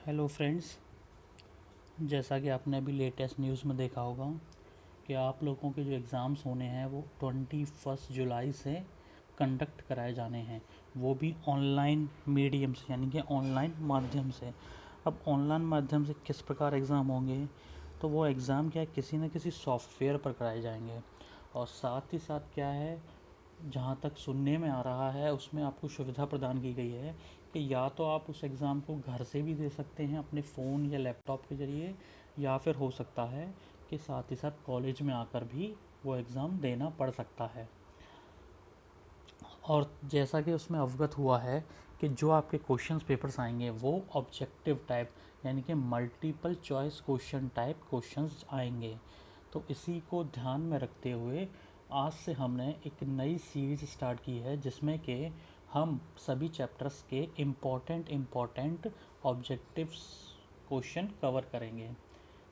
Hello friends. जैसा कि आपने अभी लेटेस्ट न्यूज़ में देखा होगा कि आप लोगों के जो एग्ज़ाम्स होने हैं वो 21 जुलाई से कंडक्ट कराए जाने हैं, वो भी ऑनलाइन मीडियम से, यानी कि ऑनलाइन माध्यम से। अब ऑनलाइन माध्यम से किस प्रकार एग्ज़ाम होंगे, तो वो एग्ज़ाम क्या है, किसी न किसी सॉफ्टवेयर पर कराए जाएंगे। और साथ ही साथ क्या है, जहाँ तक सुनने में आ रहा है उसमें आपको सुविधा प्रदान की गई है कि या तो आप उस एग्ज़ाम को घर से भी दे सकते हैं अपने फ़ोन या लैपटॉप के ज़रिए, या फिर हो सकता है कि साथ ही साथ कॉलेज में आकर भी वो एग्ज़ाम देना पड़ सकता है। और जैसा कि उसमें अवगत हुआ है कि जो आपके क्वेश्चंस पेपर्स आएंगे वो ऑब्जेक्टिव टाइप, यानी कि multiple choice question type questions आएंगे। तो इसी को ध्यान में रखते हुए आज से हमने एक नई सीरीज़ स्टार्ट की है, जिसमें कि हम सभी चैप्टर्स के इम्पोर्टेंट ऑब्जेक्टिव्स क्वेश्चन कवर करेंगे।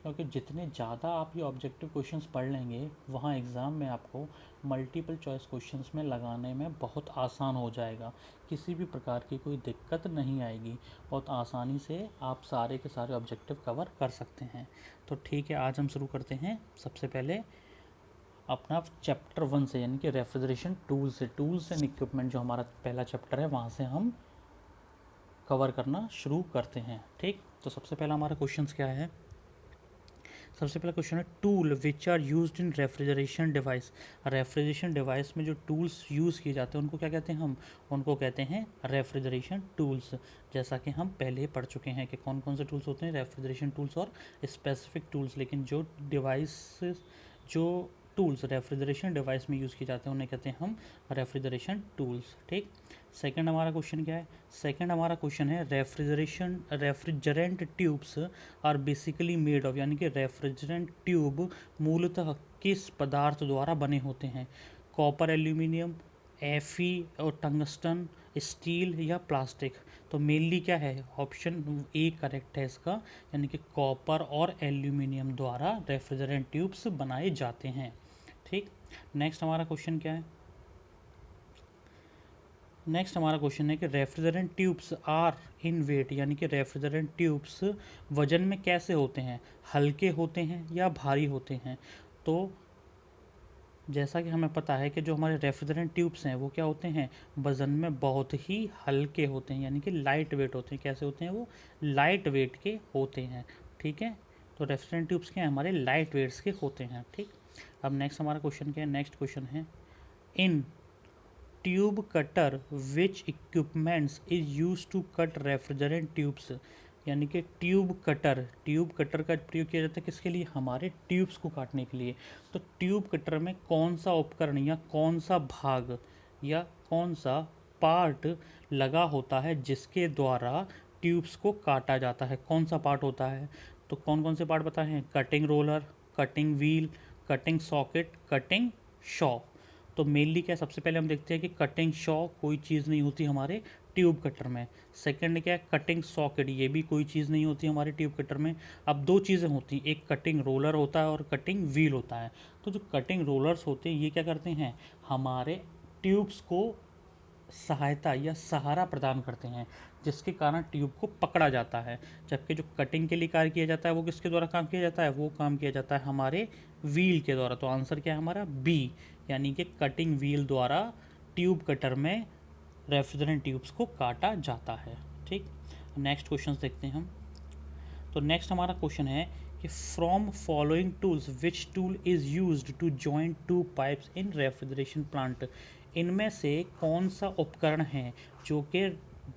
क्योंकि जितने ज़्यादा आप ये ऑब्जेक्टिव क्वेश्चंस पढ़ लेंगे, वहाँ एग्ज़ाम में आपको मल्टीपल चॉइस क्वेश्चंस में लगाने में बहुत आसान हो जाएगा। किसी भी प्रकार की कोई दिक्कत नहीं आएगी, बहुत आसानी से आप सारे के सारे ऑब्जेक्टिव कवर कर सकते हैं। तो ठीक है, आज हम शुरू करते हैं सबसे पहले अपना चैप्टर 1 से, यानी कि रेफ्रिजरेशन टूल्स एंड इक्विपमेंट। जो हमारा पहला चैप्टर है वहाँ से हम कवर करना शुरू करते हैं। ठीक, तो सबसे पहला हमारा क्वेश्चन क्या है। सबसे पहला क्वेश्चन है, tool which are used in refrigeration device. Refrigeration device में जो टूल्स यूज़ किए जाते हैं उनको क्या कहते हैं हम, उनको कहते हैं रेफ्रिजरेशन टूल्स। जैसा कि हम पहले पढ़ चुके हैं कि कौन कौन से टूल्स होते हैं, रेफ्रिजरेशन टूल्स और स्पेसिफिक टूल्स। लेकिन जो डिवाइस, जो टूल्स रेफ्रिजरेशन डिवाइस में यूज़ किए जाते हैं उन्हें कहते हैं हम रेफ्रिजरेशन टूल्स। ठीक, सेकंड हमारा क्वेश्चन क्या है। सेकंड हमारा क्वेश्चन है, refrigerant tubes are basically made of, यानी कि रेफ्रिजरेंट ट्यूब मूलतः किस पदार्थ द्वारा बने होते हैं। कॉपर, एल्यूमिनियम, एफी और टंगस्टन, स्टील या प्लास्टिक। तो मेनली क्या है, ऑप्शन ए करेक्ट है इसका, यानी कि कॉपर और एल्यूमिनियम द्वारा रेफ्रिजरेंट ट्यूब्स बनाए जाते हैं। ठीक, नेक्स्ट हमारा क्वेश्चन क्या है। नेक्स्ट हमारा क्वेश्चन है कि refrigerant tubes are in weight, यानी कि रेफ्रिजरेंट ट्यूब्स वजन में कैसे होते हैं, हल्के होते हैं या भारी होते हैं। तो जैसा कि हमें पता है कि जो हमारे रेफ्रिजरेंट ट्यूब्स हैं वो क्या होते हैं, वज़न में बहुत ही हल्के होते हैं, यानी कि लाइट वेट होते हैं। कैसे होते हैं वो, लाइट वेट के होते हैं। ठीक है, तो रेफ्रिजरेंट ट्यूब्स क्या है, हमारे लाइट वेट्स के होते हैं। ठीक, अब नेक्स्ट हमारा क्वेश्चन क्या है। नेक्स्ट क्वेश्चन है, in tube cutter which equipments is use to cut refrigerant tubes. यानी कि ट्यूब कटर का प्रयोग किया जाता है किसके लिए, हमारे ट्यूब्स को काटने के लिए। तो ट्यूब कटर में कौन सा उपकरण या कौन सा भाग या कौन सा पार्ट लगा होता है जिसके द्वारा ट्यूब्स को काटा जाता है, कौन सा पार्ट होता है। तो कौन कौन से पार्ट बताए हैं, cutting roller, cutting wheel, cutting socket, cutting Shaw. तो मेनली क्या है, सबसे पहले हम देखते हैं कि कटिंग शॉ कोई चीज़ नहीं होती हमारे ट्यूब कटर में। सेकंड क्या है, कटिंग सॉकेट, ये भी कोई चीज़ नहीं होती हमारे ट्यूब कटर में। अब दो चीज़ें होती हैं, एक कटिंग रोलर होता है और कटिंग व्हील होता है। तो जो कटिंग रोलर्स होते हैं ये क्या करते हैं, हमारे ट्यूब्स को सहायता या सहारा प्रदान करते हैं, जिसके कारण ट्यूब को पकड़ा जाता है। जबकि जो कटिंग के लिए कार्य किया जाता है वो किसके द्वारा काम किया जाता है, वो काम किया जाता है हमारे व्हील के द्वारा। तो आंसर क्या है हमारा, बी, यानी कि कटिंग व्हील द्वारा ट्यूब कटर में रेफ्रिजरेंट ट्यूब्स को काटा जाता है। ठीक, नेक्स्ट क्वेश्चन देखते हैं हम। तो नेक्स्ट हमारा क्वेश्चन है कि from following tools which tool is used to join two pipes in refrigeration plant. इनमें से कौन सा उपकरण है जो कि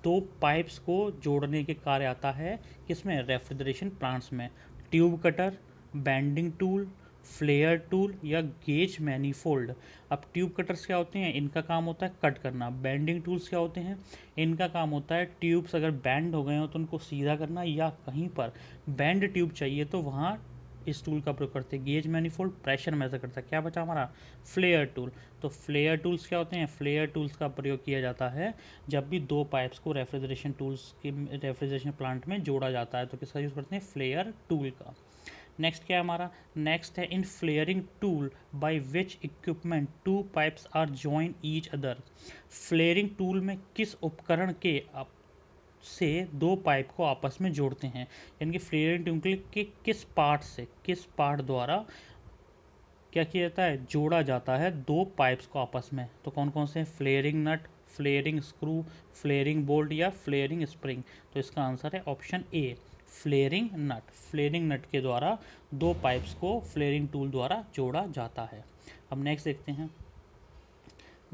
दो पाइप्स को जोड़ने के कार्य आता है, किसमें, रेफ्रिजरेशन प्लांट्स में। Tube cutter, bending tool, flare tool या गेज मैनीफोल्ड। अब ट्यूब कटर्स क्या होते हैं, इनका काम होता है कट करना। बेंडिंग टूल्स क्या होते हैं, इनका काम होता है ट्यूब्स अगर बैंड हो गए हो तो उनको सीधा करना, या कहीं पर बैंड ट्यूब चाहिए तो वहाँ इस टूल का प्रयोग करते हैं। गेज मैनीफोल्ड प्रेशर मेजर करता है। क्या बचा हमारा, फ्लेयर टूल। तो फ्लेयर टूल्स क्या होते हैं, फ्लेयर टूल्स का प्रयोग किया जाता है जब भी दो पाइप्स को रेफ्रिजरेशन प्लांट में जोड़ा जाता है, तो किसका यूज़ करते हैं, फ्लेयर टूल का। नेक्स्ट क्या है हमारा, नेक्स्ट है in flaring tool by which equipment two pipes are join each other. Flaring tool में किस उपकरण के से दो पाइप को आपस में जोड़ते हैं, यानी कि फ्लेयरिंग ट्यूब के किस पार्ट द्वारा क्या किया जाता है, जोड़ा जाता है दो पाइप्स को आपस में। तो कौन कौन से हैं, flaring nut, flaring screw, flaring bolt या फ्लेयरिंग स्प्रिंग। तो इसका आंसर है option A, flaring nut. Flaring nut के द्वारा दो पाइप्स को फ्लेयरिंग टूल द्वारा जोड़ा जाता है। अब नेक्स्ट देखते हैं।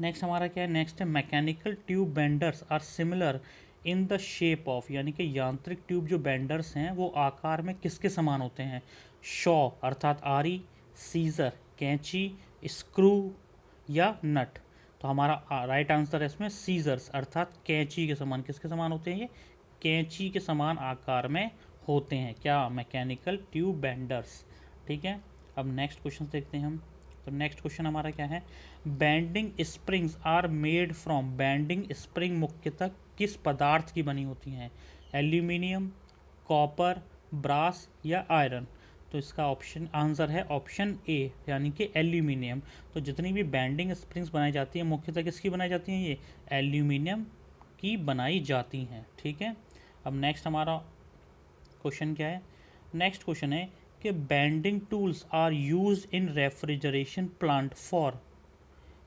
नेक्स्ट हमारा क्या है, नेक्स्ट है mechanical tube benders are similar in the shape of, यानी कि यांत्रिक ट्यूब जो बेंडर्स हैं वो आकार में किसके समान होते हैं, शॉ अर्थात आरी, सीजर कैंची, स्क्रू या नट। तो हमारा राइट आंसर है इसमें सीजर्स अर्थात कैंची के समान। किसके समान होते हैं ये, कैंची के समान आकार में होते हैं क्या, मैकेनिकल ट्यूब बेंडर्स। ठीक है, अब नेक्स्ट क्वेश्चन देखते हैं हम। तो नेक्स्ट क्वेश्चन हमारा क्या है, bending springs are made from, bending spring मुख्यतः किस पदार्थ की बनी होती हैं, एल्यूमिनियम, कॉपर, ब्रास या आयरन। तो इसका ऑप्शन आंसर है ऑप्शन ए, यानी कि एल्यूमिनियम। तो जितनी भी बैंडिंग स्प्रिंग्स बनाई जाती हैं मुख्यतः किसकी बनाई जाती हैं, ये एल्यूमिनियम की बनाई जाती हैं। ठीक है, अब नेक्स्ट हमारा क्वेश्चन क्या है, नेक्स्ट क्वेश्चन है कि bending tools are use in refrigeration plant for,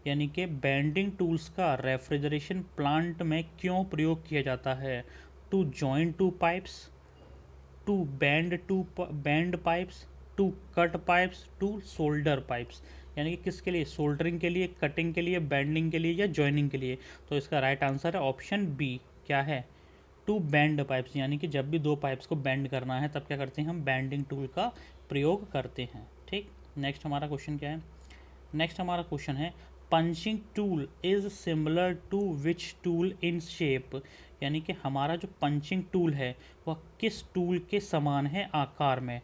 यानी कि बैंडिंग टूल्स का रेफ्रिजरेशन प्लांट में क्यों प्रयोग किया जाता है, to join two pipes, to bend pipes, to cut pipes, to solder pipes. यानी कि किसके लिए, सोल्डरिंग के लिए, कटिंग के लिए, बैंडिंग के लिए या जॉइनिंग के लिए। तो इसका राइट आंसर है ऑप्शन बी, क्या है, टू बैंड पाइप्स। यानी कि जब भी दो पाइप्स को बैंड करना है तब क्या करते हैं हम, बैंडिंग टूल का प्रयोग करते हैं। ठीक, नेक्स्ट हमारा क्वेश्चन क्या है, नेक्स्ट हमारा क्वेश्चन है punching tool is similar to which tool in shape, यानी कि हमारा जो पंचिंग टूल है वह किस टूल के समान है आकार में,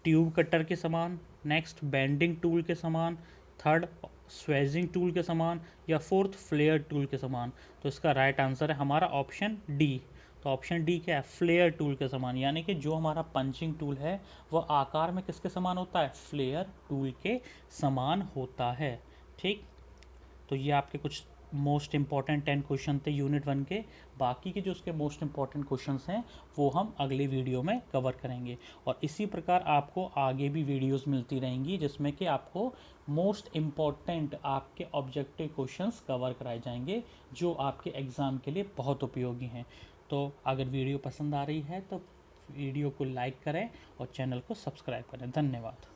ट्यूब कटर के समान, नेक्स्ट बैंडिंग टूल के समान, थर्ड स्वेजिंग टूल के समान या फोर्थ फ्लेयर टूल के समान। तो इसका राइट आंसर है हमारा ऑप्शन डी। तो ऑप्शन डी क्या है, फ्लेयर टूल के समान, यानी कि जो हमारा पंचिंग टूल है वह आकार में किसके समान होता है, फ्लेयर टूल के समान होता है। ठीक, तो ये आपके कुछ मोस्ट इंपॉर्टेंट 10 क्वेश्चन थे यूनिट 1 के। बाकी के जो उसके मोस्ट इंपॉर्टेंट क्वेश्चंस हैं वो हम अगले वीडियो में कवर करेंगे, और इसी प्रकार आपको आगे भी वीडियोस मिलती रहेंगी जिसमें कि आपको मोस्ट इम्पॉर्टेंट आपके ऑब्जेक्टिव क्वेश्चंस कवर कराए जाएंगे जो आपके एग्ज़ाम के लिए बहुत उपयोगी हैं। तो अगर वीडियो पसंद आ रही है तो वीडियो को लाइक करें और चैनल को सब्सक्राइब करें। धन्यवाद।